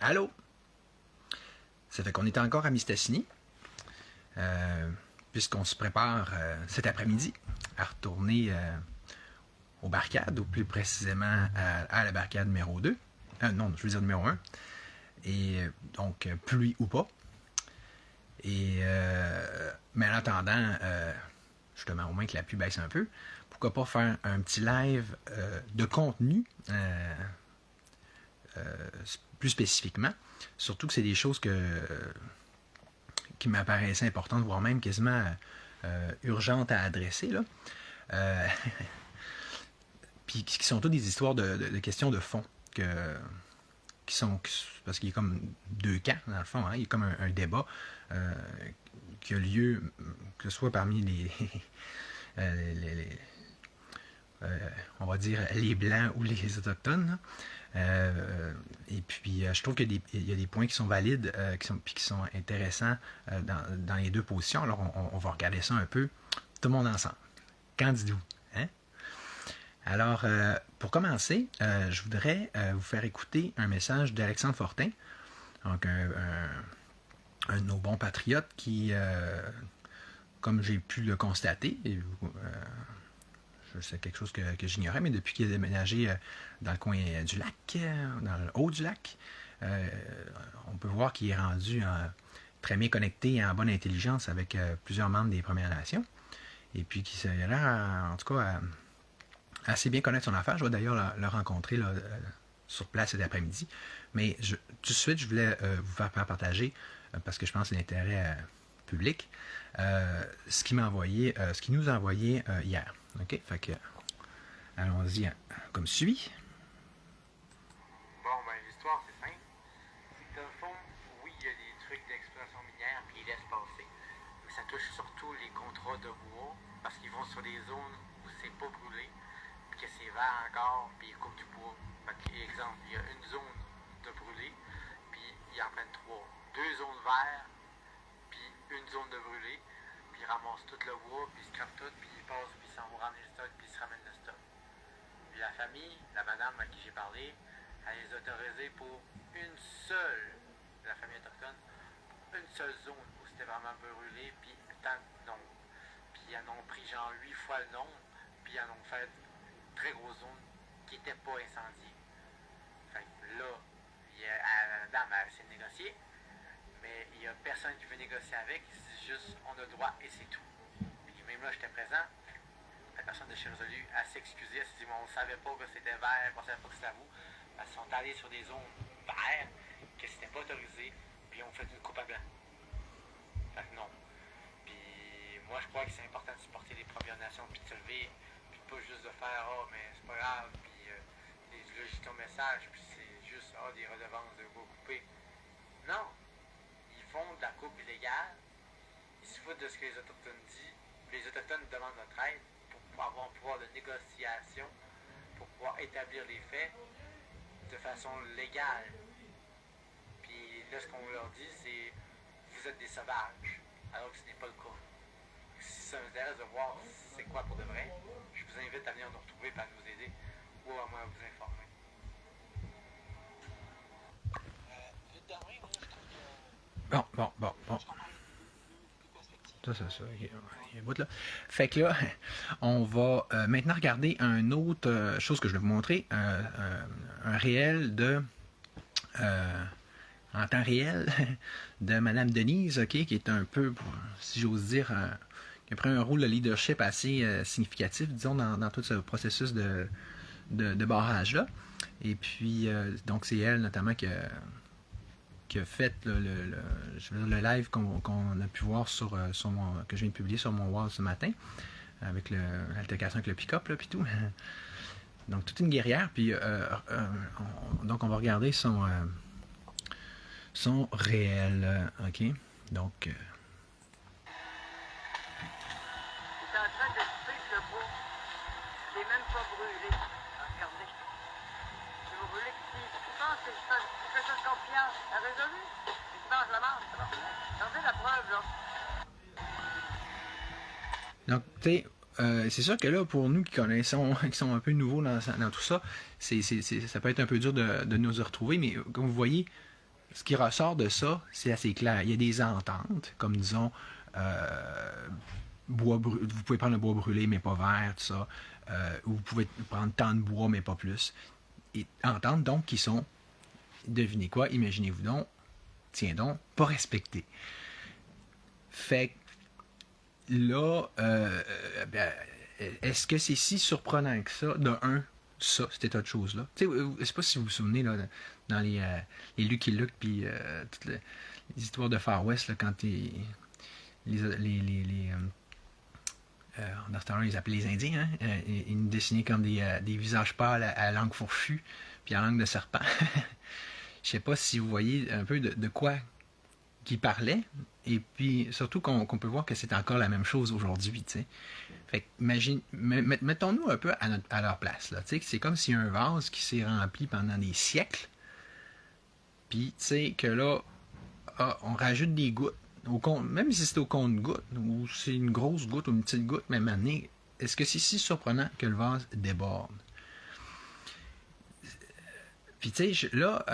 Allô? Ça fait qu'on est encore à Mistassini, puisqu'on se prépare cet après-midi à retourner aux barricades, ou plus précisément à la barricade numéro 2. Non, je veux dire numéro 1. Et donc, pluie ou pas. Et, mais en attendant, justement, au moins que la pluie baisse un peu, pourquoi pas faire un petit live de contenu plus spécifiquement. Surtout que c'est des choses qui m'apparaissaient importantes, voire même quasiment urgentes à adresser. Là. Puis qui sont toutes des histoires de questions de fond. Qui sont, parce qu'il y a comme deux camps, dans le fond. Hein, il y a comme un débat qui a lieu, que ce soit parmi on va dire les Blancs ou les Autochtones. Et puis, je trouve qu'il y a des points qui sont valides, qui sont intéressants dans les deux positions. Alors, on va regarder ça un peu, tout le monde ensemble. Qu'en dites-vous? Hein? Alors, pour commencer, je voudrais vous faire écouter un message d'Alexandre Fortin, donc un de nos bons patriotes qui, comme j'ai pu le constater, c'est quelque chose que j'ignorais, mais depuis qu'il a déménagé dans le coin du lac, dans le haut du lac, on peut voir qu'il est rendu très bien connecté et en bonne intelligence avec plusieurs membres des Premières Nations. Et puis qu'il a l'air, en tout cas, assez bien connaître son affaire. Je vais d'ailleurs le rencontrer là, sur place cet après-midi. Mais tout de suite, je voulais vous faire partager, parce que je pense que c'est l'intérêt public, ce qu'il nous a envoyé hier. OK? Fait que, allons-y comme suit. Bon, ben, l'histoire, c'est simple. C'est que, dans le fond, oui, il y a des trucs d'exploitation minière, puis ils laissent passer. Mais ça touche surtout les contrats de bois, parce qu'ils vont sur des zones où c'est pas brûlé, puis que c'est vert encore, puis ils coupent du bois. Fait que, exemple, il y a une zone de brûlé, puis ils en prennent trois. Deux zones vertes, puis une zone de brûlé, puis ils ramassent tout le bois, puis ils scrapent tout, puis ils passent, puis ils s'en vont ramener le stock, puis ils se ramènent le stock. Puis la famille, la madame à qui j'ai parlé, elle les a autorisés pour une seule, la famille autochtone, une seule zone où c'était vraiment brûlé, puis tant de nombre. Puis ils en ont pris genre 8 fois le nombre, puis ils en ont fait une très grosse zone qui n'était pas incendiée. Fait que là, la dame a essayé de négocier, mais il n'y a personne qui veut négocier avec, c'est juste on a le droit et c'est tout. Puis même là, j'étais présent, la personne de chez Résolu, elle s'est excusée, elle s'est dit, on ne savait pas que c'était vert, on ne savait pas que c'était à vous. Elles sont allées sur des zones vertes, que c'était pas autorisé, puis on fait une coupe à blanc. Fait que non. Puis moi, je crois que c'est important de supporter les Premières Nations, puis de se lever, puis pas juste de faire, mais c'est pas grave, puis là, j'ai ton message, puis c'est juste, des redevances de bois coupé. Non. Ils font de la coupe illégale, ils se foutent de ce que les Autochtones disent, puis les Autochtones demandent notre aide pour avoir un pouvoir de négociation, pour pouvoir établir les faits de façon légale. Puis là, ce qu'on leur dit, c'est vous êtes des sauvages, alors que ce n'est pas le cas. Si ça vous intéresse de voir c'est quoi pour de vrai, je vous invite à venir nous retrouver et à nous aider, ou à moi vous informer. Bon. Ça. Il y a un bout là. Fait que là, on va maintenant regarder une autre chose que je vais vous montrer. Un réel en temps réel de Madame Denise, OK, qui est un peu, si j'ose dire, qui a pris un rôle de leadership assez significatif, disons, dans tout ce processus de barrage-là. Et puis, donc, c'est elle, notamment, qui a fait le live qu'on a pu voir que je viens de publier sur mon wall ce matin, avec l'altercation avec le pick-up, puis tout. Donc, toute une guerrière. Puis, donc, on va regarder son réel. OK? Donc... Il est en train de couper le bois. Je l'ai même pas brûlé. Regardez. Si vous voulez que tu penses que je fais ça confiance à Résolu, tu manges la marde. Regardez la preuve, là. Donc, tu sais, c'est sûr que là, pour nous qui connaissons, qui sont un peu nouveaux dans tout ça, ça peut être un peu dur de nous retrouver, mais comme vous voyez, ce qui ressort de ça, c'est assez clair. Il y a des ententes, comme disons, vous pouvez prendre le bois brûlé, mais pas vert, tout ça. Ou vous pouvez prendre tant de bois, mais pas plus. Et ententes, donc, qui sont, devinez quoi, imaginez-vous donc, tiens donc, pas respectées. Fait que là, est-ce que c'est si surprenant que ça, de un, ça, cet état de choses-là? Tu sais, je sais pas si vous vous souvenez, là, dans les Lucky Luke, puis toutes les histoires de Far West, là, quand dans ce temps-là, ils appelaient les Indiens, hein? Ils nous dessinaient comme des visages pâles à langue fourchue, puis à langue de serpent. Je sais pas si vous voyez un peu de quoi qui parlait, et puis surtout qu'on peut voir que c'est encore la même chose aujourd'hui, tu sais. Fait que mettons-nous un peu à leur place, là, tu sais, c'est comme si un vase qui s'est rempli pendant des siècles, puis tu sais que là, on rajoute des gouttes, même si c'est au compte-gouttes, ou c'est une grosse goutte ou une petite goutte, même année, est-ce que c'est si surprenant que le vase déborde? Puis tu sais, là,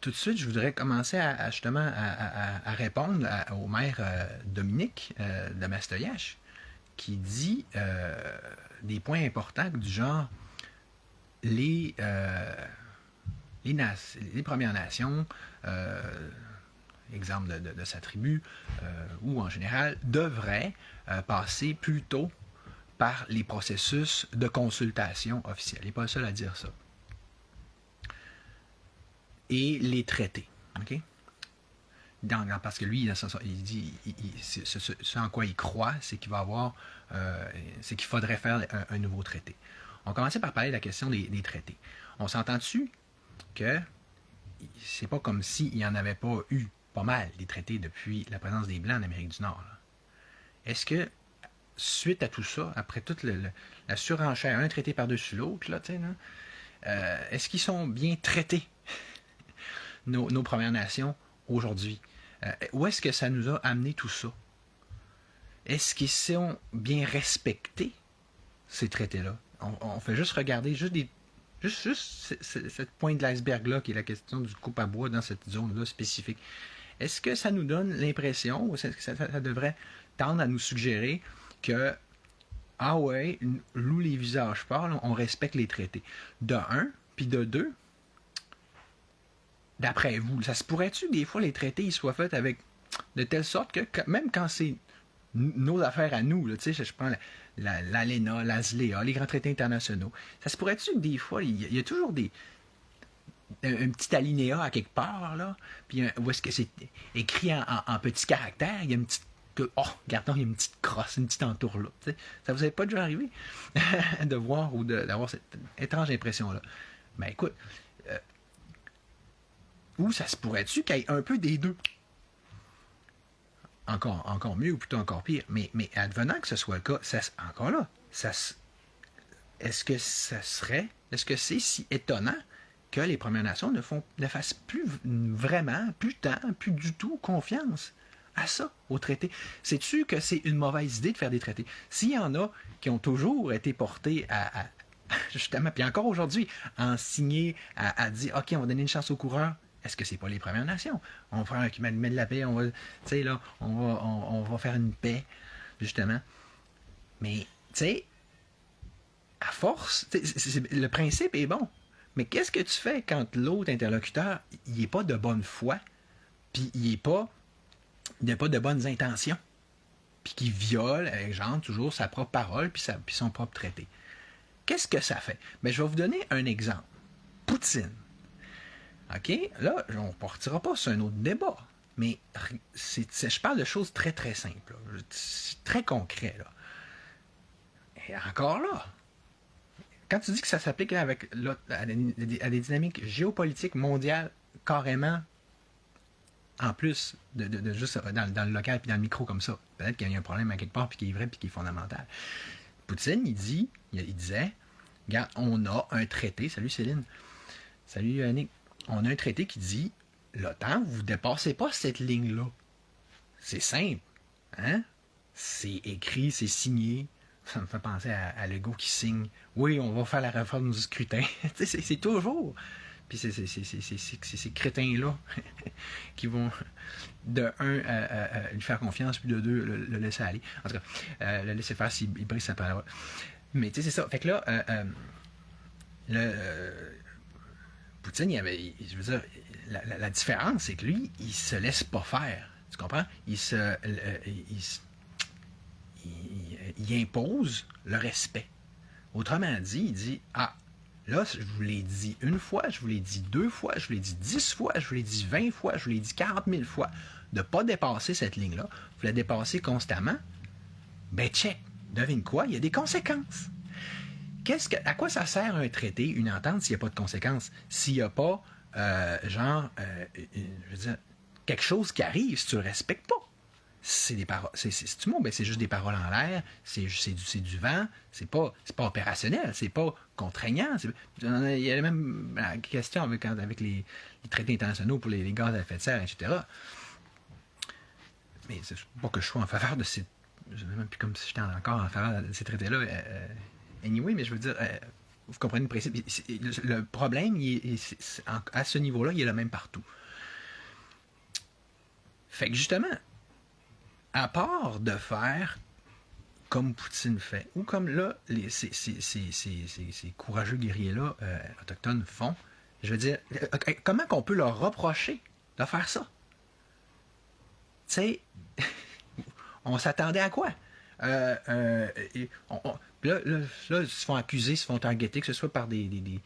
tout de suite, je voudrais commencer justement à répondre au maire Dominique de Mastoyache, qui dit des points importants du genre les Premières Nations, exemple de sa tribu, ou en général, devraient passer plutôt par les processus de consultation officielle. Il n'est pas le seul à dire ça. Et les traités. OK? Parce que lui, il dit ce en quoi il croit, c'est qu'il va avoir c'est qu'il faudrait faire un nouveau traité. On commençait par parler de la question des traités. On s'entend dessus que c'est pas comme s'il n'y en avait pas eu pas mal des traités depuis la présence des Blancs en Amérique du Nord. Là. Est-ce que, suite à tout ça, après toute la surenchère, un traité par-dessus l'autre, là, est-ce qu'ils sont bien traités, nos Premières Nations, aujourd'hui? Où est-ce que ça nous a amené tout ça? Est-ce qu'ils sont bien respectés, ces traités-là? On fait juste regarder juste cette pointe de l'iceberg-là, qui est la question du coupe à bois dans cette zone-là spécifique. Est-ce que ça nous donne l'impression, ou est-ce que ça devrait tendre à nous suggérer que, ah ouais, nous les visages pâles, on respecte les traités? De un, puis de deux, d'après vous, ça se pourrait-tu que des fois les traités ils soient faits avec de telle sorte que même quand c'est nos affaires à nous, là, je prends l'ALENA, l'ASLEA, les grands traités internationaux, ça se pourrait-tu que des fois, il y a toujours un petit alinéa à quelque part, là, puis où est-ce que c'est écrit en petits caractères, il y a une petite regardons, il y a une petite crosse, une petite entourloupe. Ça vous est pas déjà arrivé de voir ou d'avoir cette étrange impression-là? Ben écoute, ou ça se pourrait-tu qu'il y ait un peu des deux? Encore mieux ou plutôt encore pire. Mais advenant que ce soit le cas, encore là, est-ce que c'est si étonnant que les Premières Nations ne fassent plus vraiment, plus du tout confiance à ça, aux traités? Sais-tu que c'est une mauvaise idée de faire des traités? S'il y en a qui ont toujours été portés à justement, puis encore aujourd'hui, en signer, à dire, OK, on va donner une chance aux coureurs, est-ce que c'est pas les Premières Nations? On va faire un climat de la paix, on va faire une paix, justement. Mais, tu sais, à force, le principe est bon. Mais qu'est-ce que tu fais quand l'autre interlocuteur, il n'est pas de bonne foi, puis il n'a pas de bonnes intentions, puis qu'il viole, exemple, toujours sa propre parole, puis son propre traité? Qu'est-ce que ça fait? Mais je vais vous donner un exemple. Poutine. OK? Là, on ne partira pas sur un autre débat. Mais je parle de choses très, très simples. C'est très concret. Là. Et encore là, quand tu dis que ça s'applique à des dynamiques géopolitiques mondiales, carrément, en plus de juste dans le local puis dans le micro comme ça, peut-être qu'il y a un problème à quelque part puis qui est vrai puis qui est fondamental. Poutine, il disait, regarde, on a un traité. Salut Céline. Salut Nick. On a un traité qui dit, l'OTAN, vous ne dépassez pas cette ligne-là. C'est simple. Hein? C'est écrit, c'est signé. Ça me fait penser à Legault qui signe. Oui, on va faire la réforme du scrutin. c'est toujours. Puis c'est ces crétins-là qui vont, de un, lui faire confiance, puis de deux, le laisser aller. En tout cas, le laisser faire s'il brise sa parole. Mais tu sais, c'est ça. Fait que là, Poutine, je veux dire, la différence, c'est que lui, il se laisse pas faire. Tu comprends? Il impose le respect. Autrement dit, il dit, là, je vous l'ai dit une fois, je vous l'ai dit 2 fois, je vous l'ai dit 10 fois, je vous l'ai dit 20 fois, je vous l'ai dit 40 000 fois, de ne pas dépasser cette ligne-là. Vous la dépassez constamment. Ben check, devine quoi? Il y a des conséquences. À quoi ça sert un traité, une entente, s'il n'y a pas de conséquences? S'il n'y a pas, je veux dire, quelque chose qui arrive si tu ne le respectes pas. C'est des paroles. C'est juste des paroles en l'air, c'est du vent, c'est pas opérationnel, c'est pas contraignant. Il y a même la question avec les traités internationaux pour les gaz à effet de serre, etc. Mais c'est pas que je sois en faveur de ces. Je ne sais même plus comme si j'étais encore en faveur de ces traités-là. Anyway, mais je veux dire, vous comprenez le principe. Le problème, à ce niveau-là, il est le même partout. Fait que justement, à part de faire comme Poutine fait, ou comme là, ces courageux guerriers-là, autochtones, font, je veux dire, comment qu'on peut leur reprocher de faire ça? Tu sais, on s'attendait à quoi? Là, ils se font accuser, ils se font targeter, que ce soit par des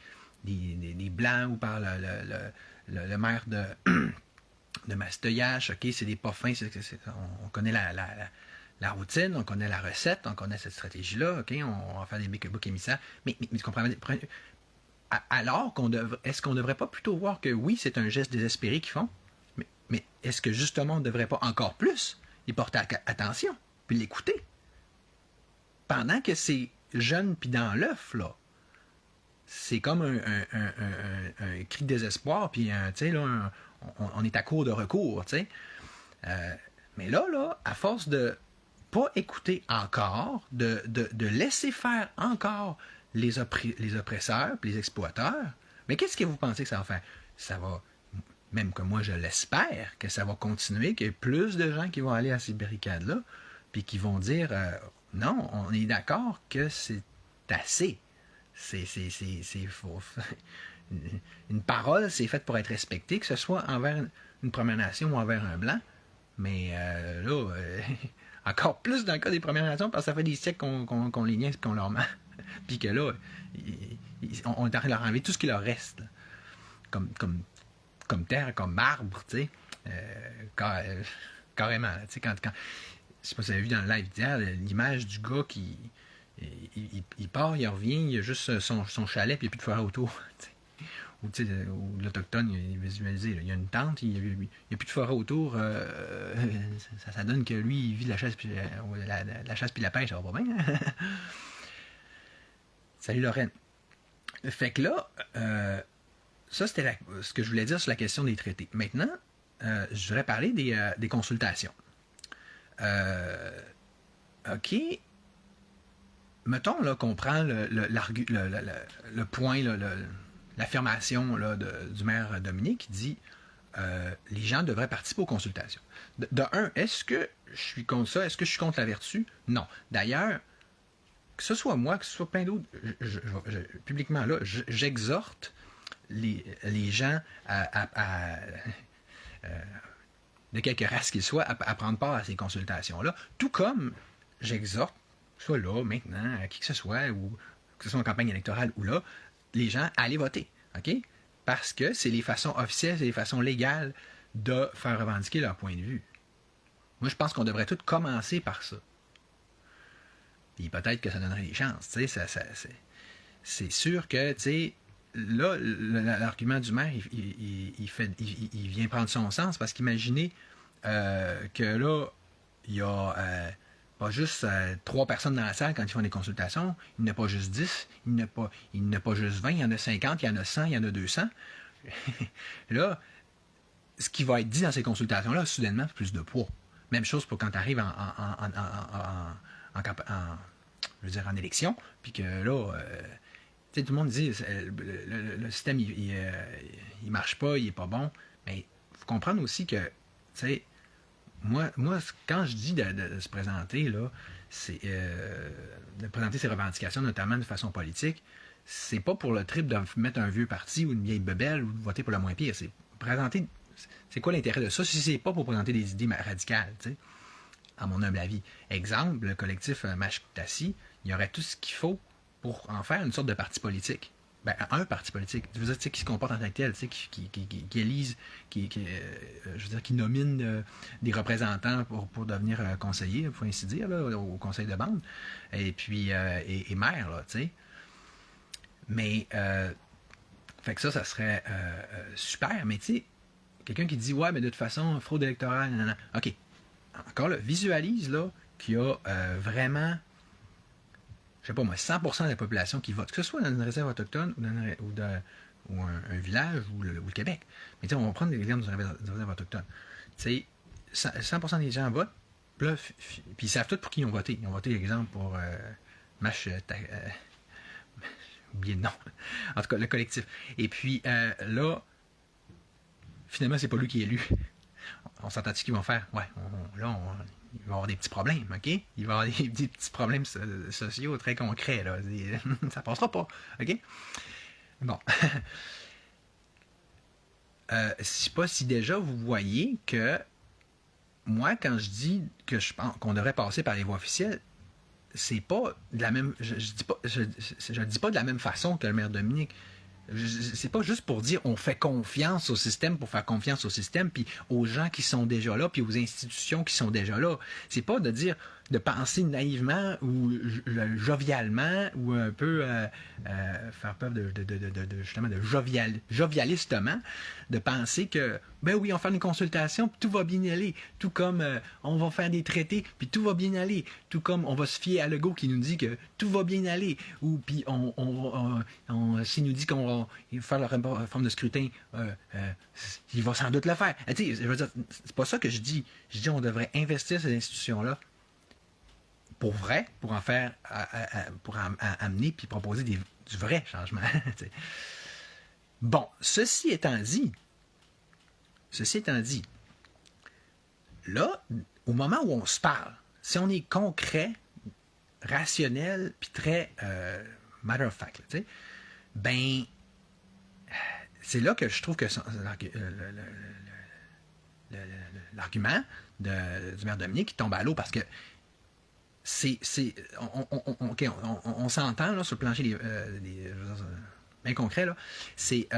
Blancs ou par le maire de Mastoyache, OK, c'est des pas fins, on connaît la routine, on connaît la recette, on connaît cette stratégie-là, OK, on va faire des boucs émissaires, mais tu comprends, alors est-ce qu'on ne devrait pas plutôt voir que oui, c'est un geste désespéré qu'ils font, mais est-ce que justement on ne devrait pas encore plus y porter attention, puis l'écouter? Pendant que c'est jeune puis dans l'œuf, là, c'est comme un cri de désespoir, puis tu sais, là, on est à court de recours, tu sais. Mais là, à force de pas écouter encore, de laisser faire encore les oppresseurs puis les exploiteurs, mais qu'est-ce que vous pensez que ça va faire? Ça va, même que moi je l'espère, que ça va continuer, qu'il y ait plus de gens qui vont aller à ces barricades-là, puis qui vont dire non, on est d'accord que c'est assez. C'est faux. Une parole, c'est faite pour être respectée, que ce soit envers une Première Nation ou envers un Blanc. Mais là, encore plus dans le cas des Premières Nations, parce que ça fait des siècles qu'on les niaise et qu'on leur ment. Puis que là, on est en train de leur enlever tout ce qui leur reste. Là. Comme terre, comme marbre, tu sais. Carrément. Là, tu sais, quand, je sais pas si vous avez vu dans le live d'hier, l'image du gars qui il part, il revient, il a juste son chalet, puis il n'y a plus de forêt autour. Ou l'Autochtone, il est visualisé. Il y a une tente, il n'y a plus de forêt autour. Ça donne que lui, il vit de la chasse puis la pêche, ça va pas bien. Salut Lorraine. Fait que là, ça c'était ce que je voulais dire sur la question des traités. Maintenant, je voudrais parler des consultations. OK. Mettons là, qu'on prend le point, l'affirmation du maire Dominique qui dit les gens devraient participer aux consultations. De un, est-ce que je suis contre ça? Est-ce que je suis contre la vertu? Non. D'ailleurs, que ce soit moi, que ce soit plein d'autres, publiquement là, j'exhorte les gens de quelque race qu'ils soient à prendre part à ces consultations-là, tout comme j'exhorte, soit là, maintenant, à qui que ce soit, ou que ce soit en campagne électorale ou là, les gens à aller voter, OK? Parce que c'est les façons officielles, c'est les façons légales de faire revendiquer leur point de vue. Moi, je pense qu'on devrait tous commencer par ça. Et peut-être que ça donnerait des chances, tu sais, c'est sûr que, tu sais, là, l'argument du maire, il vient prendre son sens, parce qu'imaginez que là, il y a pas juste 3 personnes dans la salle quand ils font des consultations, il n'y en a pas juste 10, il n'y en a pas juste 20, il y en a 50, il y en a 100, il y en a 200. Là, ce qui va être dit dans ces consultations-là, soudainement, c'est plus de poids. Même chose pour quand tu arrives en élection, puis que là, Tu sais, tout le monde dit le système, il marche pas, il est pas bon. Mais il faut comprendre aussi que, tu sais, moi, quand je dis de se présenter, là, c'est de présenter ses revendications, notamment de façon politique, c'est pas pour le trip de mettre un vieux parti ou une vieille bebelle ou de voter pour le moins pire. C'est présenter. C'est quoi l'intérêt de ça si c'est pas pour présenter des idées radicales, tu sais, à mon humble avis. Exemple, le collectif Mashtassi, il y aurait tout ce qu'il faut pour en faire une sorte de parti politique. Ben, un parti politique, je veux dire, tu sais, qui se comporte en tant que tel, tu sais, qui élise, je veux dire, qui nomine des représentants pour devenir conseiller, il faut ainsi dire, là, au conseil de bande, et puis et maire, là, tu sais. Mais, fait que ça serait super, mais tu sais, quelqu'un qui dit, ouais, mais de toute façon, fraude électorale, nanana. OK, encore là, visualise, là, qu'il y a vraiment, je sais pas moi, 100% de la population qui vote, que ce soit dans une réserve autochtone ou un village ou le Québec. Mais tu sais, on va prendre l'exemple d'une réserve autochtone. Tu sais, 100% des gens votent, puis ils savent tous pour qui ils ont voté. Ils ont voté, exemple, pour oublié le nom. En tout cas, le collectif. Et puis, là, finalement, c'est pas lui qui est élu. On s'entend-tu qu'ils vont faire? Ouais, il va y avoir des petits problèmes, OK? Il va y avoir des petits problèmes sociaux très concrets, là. Ça passera pas, OK? Bon. Je sais pas si déjà vous voyez que moi, quand je dis que je pense qu'on devrait passer par les voies officielles, c'est pas de la même. Je dis pas de la même façon que le maire Dominique. C'est pas juste pour dire on fait confiance au système pour faire confiance au système, puis aux gens qui sont déjà là, puis aux institutions qui sont déjà là. C'est pas de dire, de penser naïvement ou jovialement ou un peu faire preuve justement de jovialistement, de penser que, ben oui, on va faire une consultation, puis tout va bien aller. Tout comme on va faire des traités, puis tout va bien aller. Tout comme on va se fier à Legault qui nous dit que tout va bien aller. Ou puis s'il nous dit qu'on va faire la réforme de scrutin, il va sans doute le faire. Tu sais, je veux dire, c'est pas ça que je dis. Je dis qu'on devrait investir ces institutions-là pour vrai, pour en faire, pour amener puis proposer du vrai changement. Bon, ceci étant dit, là, au moment où on se parle, si on est concret, rationnel, puis très matter of fact, tu sais, ben, c'est là que je trouve que l'argument du maire Dominique tombe à l'eau parce que on s'entend là, sur le plancher bien concret, là, c'est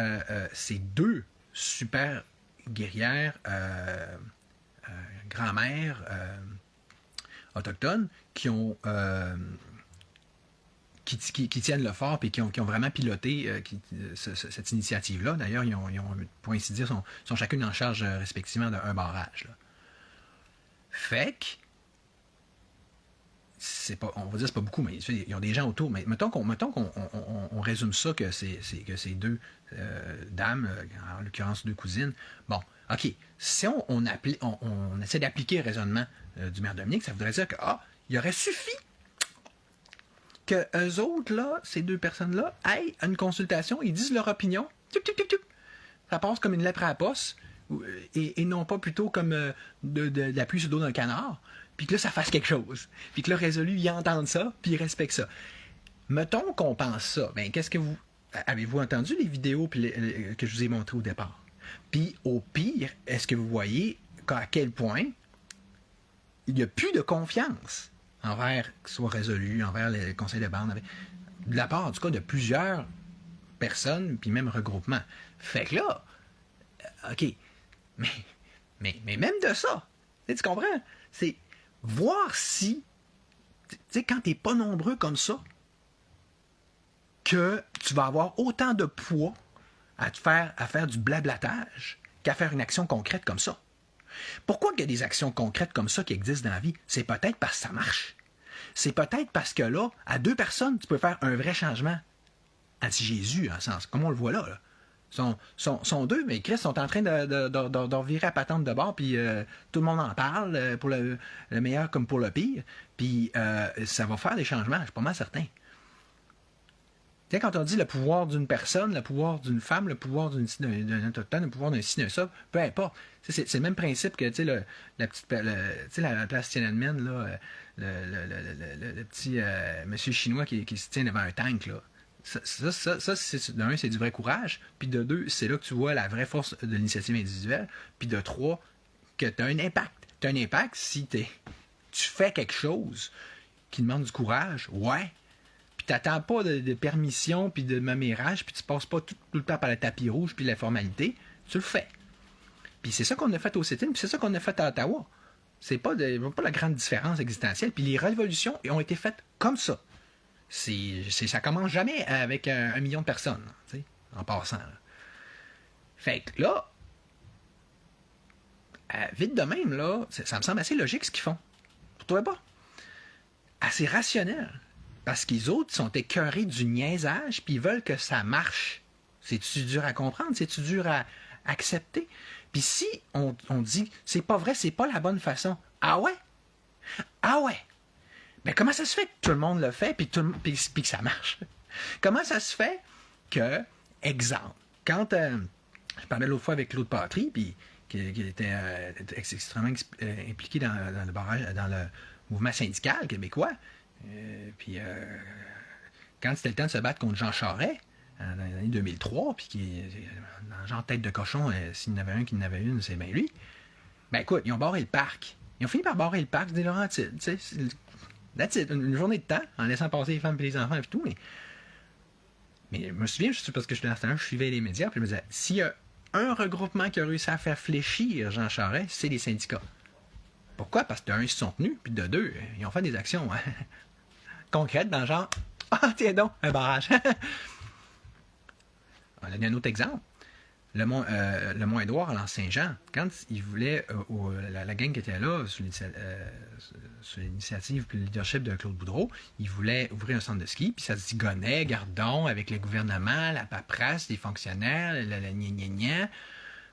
deux super guerrières grand-mères autochtones qui ont qui tiennent le fort et qui ont vraiment piloté cette initiative-là. D'ailleurs, ils ont, pour ainsi dire, sont chacune en charge respectivement d'un barrage. Là. Fait que c'est pas, on va dire c'est pas beaucoup, mais ils ont des gens autour. Mais mettons qu'on résume ça que c'est deux dames, en l'occurrence deux cousines. Bon, OK. Si on essaie d'appliquer le raisonnement du maire Dominique, ça voudrait dire que il aurait suffi que eux autres, là, ces deux personnes-là, aillent à une consultation, ils disent leur opinion, ça passe comme une lettre à la poste, et non pas plutôt comme de la pluie sur le dos d'un canard, puis que là, ça fasse quelque chose. Puis que là, résolu, ils entendent ça, puis ils respectent ça. Mettons qu'on pense ça, ben qu'est-ce que vous... Avez-vous entendu les vidéos que je vous ai montrées au départ? Puis au pire, est-ce que vous voyez à quel point il n'y a plus de confiance envers, que ce soit résolu, envers le conseil de bande, de la part, en tout cas, de plusieurs personnes, puis même regroupements. Fait que là, OK, mais même de ça, tu comprends? C'est voir si, tu sais, quand t'es pas nombreux comme ça, que tu vas avoir autant de poids à faire du blablatage qu'à faire une action concrète comme ça. Pourquoi il y a des actions concrètes comme ça qui existent dans la vie? C'est peut-être parce que ça marche. C'est peut-être parce que là, à deux personnes, tu peux faire un vrai changement. Anti-Jésus, en sens, comme on le voit là. Sont deux, mais Christ sont en train de revirer à patente de bord, puis tout le monde en parle, pour le meilleur comme pour le pire, puis ça va faire des changements, je suis pas mal certain. sais, quand on dit le pouvoir d'une personne, le pouvoir d'une femme, le pouvoir d'un autochtone, le pouvoir d'un ci, d'un ça, peu importe. C'est le même principe que, tu sais, la place Tiananmen, là, le petit monsieur chinois qui se tient devant un tank, là. D'un, c'est du vrai courage. Puis de deux, c'est là que tu vois la vraie force de l'initiative individuelle. Puis de trois, que tu as un impact. Tu as un impact si tu fais quelque chose qui demande du courage, ouais. Puis tu n'attends pas de permission, puis de mamérage, puis tu passes pas tout le temps par le tapis rouge, puis la formalité. Tu le fais. Puis c'est ça qu'on a fait au sit-in, puis c'est ça qu'on a fait à Ottawa. C'est pas la grande différence existentielle. Puis les révolutions ont été faites comme ça. Ça commence jamais avec 1 million de personnes, en passant. Là. Fait que là, vite de même, là, ça me semble assez logique ce qu'ils font. Pour toi pas? Assez rationnel. Parce qu'ils autres sont écœurés du niaisage, puis ils veulent que ça marche. C'est-tu dur à comprendre? C'est-tu dur à accepter? Puis si on dit, c'est pas vrai, c'est pas la bonne façon. Ah ouais? Ah ouais? Ben comment ça se fait que tout le monde le fait, puis que ça marche? Comment ça se fait que, exemple, quand je parlais l'autre fois avec Claude Patry, puis qui était extrêmement impliqué dans le mouvement syndical québécois, puis quand c'était le temps de se battre contre Jean Charest, dans les années 2003, puis dans genre tête de cochon, s'il y en avait un qui en avait une, c'est bien lui. Ben écoute, ils ont barré le parc. Ils ont fini par barrer le parc des Laurentides, tu sais. That's it, une journée de temps, en laissant passer les femmes et les enfants et tout, mais je me souviens, parce que je suivais les médias, puis je me disais, s'il y a un regroupement qui a réussi à faire fléchir Jean Charest, c'est les syndicats. Pourquoi? Parce que de un, ils se sont tenus, puis de deux, ils ont fait des actions concrètes dans le genre, tiens donc, un barrage. On a donné un autre exemple. Le Mont-Édouard à l'Anse-Saint-Jean, quand ils voulaient, la gang qui était là, sous l'initiative et le leadership de Claude Boudreau, ils voulaient ouvrir un centre de ski, puis ça se zigonnait, gardons, avec le gouvernement, la paperasse, les fonctionnaires, la gna-gna-gna.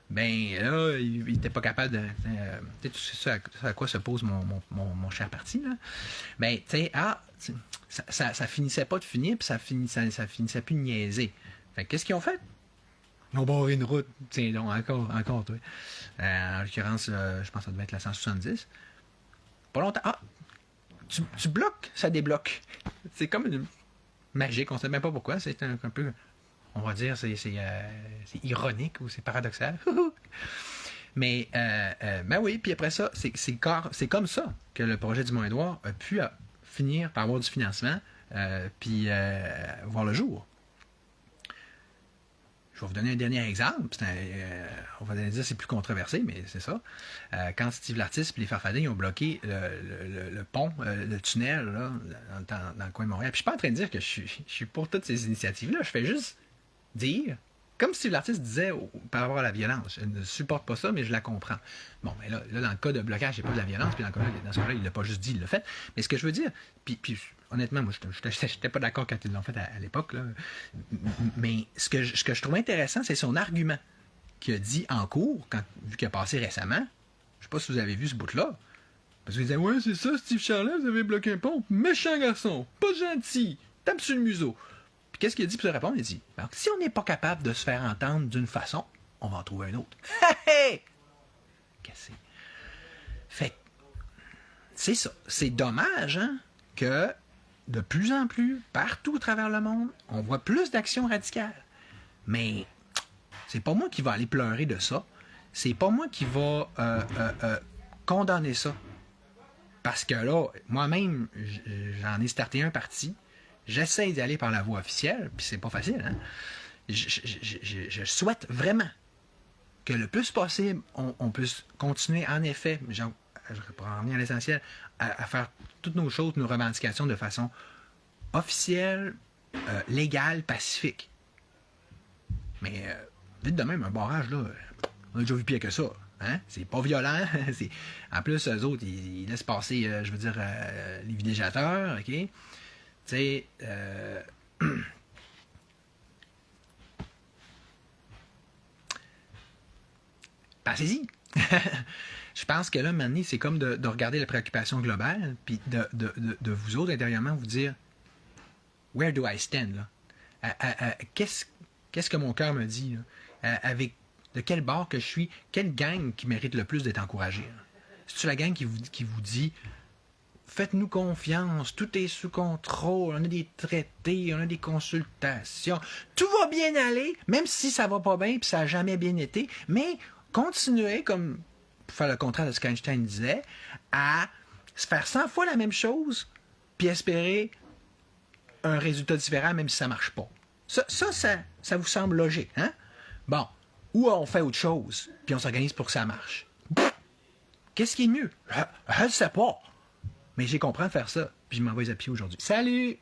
Ben là, il n'était pas capable de... tu sais ça à quoi se pose mon cher parti, là? Ben, tu sais, ça finissait pas de finir, puis ça finissait plus de niaiser. Fait qu'est-ce qu'ils ont fait? Ils ont barré une route. Tiens donc, encore, toi. En l'occurrence, je pense que ça devait être la 170. Pas longtemps. Tu bloques, ça débloque. C'est comme une magique, on ne sait même pas pourquoi. C'est un peu, on va dire, c'est ironique ou c'est paradoxal. Mais, ben oui, puis après ça, c'est comme ça que le projet du Mont-Édouard a pu finir par avoir du financement, puis voir le jour. Je vais vous donner un dernier exemple. On va dire que c'est plus controversé, mais c'est ça. Quand Steve Lartiste et les Farfadets ont bloqué le pont, le tunnel là, dans le coin de Montréal. Puis je suis pas en train de dire que je suis pour toutes ces initiatives-là. Je fais juste dire, comme Steve Lartiste disait par rapport à la violence, je ne supporte pas ça, mais je la comprends. Bon, mais là dans le cas de blocage, il n'y a pas de la violence, puis dans ce cas-là, il ne l'a pas juste dit, il l'a fait. Mais ce que je veux dire, puis honnêtement, moi, je n'étais pas d'accord quand ils l'ont fait à l'époque, là. Mais ce que je trouve intéressant, c'est son argument qu'il a dit en cours, vu qu'il a passé récemment. Je ne sais pas si vous avez vu ce bout-là. Parce qu'il disait, ouais, c'est ça, Steve Charlet, vous avez bloqué un pont. Méchant garçon, pas gentil, tape sur le museau. Puis qu'est-ce qu'il a dit pour se répondre? Il a dit, alors, si on n'est pas capable de se faire entendre d'une façon, on va en trouver une autre. Hé! Cassé. Fait c'est ça. C'est dommage, hein, que de plus en plus, partout à travers le monde, on voit plus d'actions radicales. Mais c'est pas moi qui va aller pleurer de ça. C'est pas moi qui va condamner ça. Parce que là, moi-même, j'en ai starté un parti. J'essaie d'y aller par la voie officielle, puis c'est pas facile, hein. Je souhaite vraiment que le plus possible, on puisse continuer, en effet, je reprends à l'essentiel, à faire toutes nos choses, nos revendications de façon officielle, légale, pacifique. Mais vite de même, un barrage, là, on a déjà vu pire que ça. Hein? C'est pas violent. En plus, eux autres, ils laissent passer, je veux dire, les vidéjateurs, OK? Tu sais, passez-y. Je pense que là, maintenant, c'est comme de regarder la préoccupation globale, puis de vous autres, intérieurement, vous dire « Where do I stand? » là? Qu'est-ce que mon cœur me dit? Là? De quel bord que je suis? Quelle gang qui mérite le plus d'être encouragée? C'est-tu la gang qui vous dit faites-nous confiance, tout est sous contrôle, on a des traités, on a des consultations, tout va bien aller, même si ça va pas bien et ça n'a jamais bien été, mais continuez, comme pour faire le contraire de ce qu'Einstein disait, à se faire 100 fois la même chose puis espérer un résultat différent même si ça marche pas. Ça vous semble logique, hein? Bon, ou on fait autre chose puis on s'organise pour que ça marche. Qu'est-ce qui est mieux? Je ne sais pas. Mais j'ai compris de faire ça, puis je m'envoie les appuyer aujourd'hui. Salut!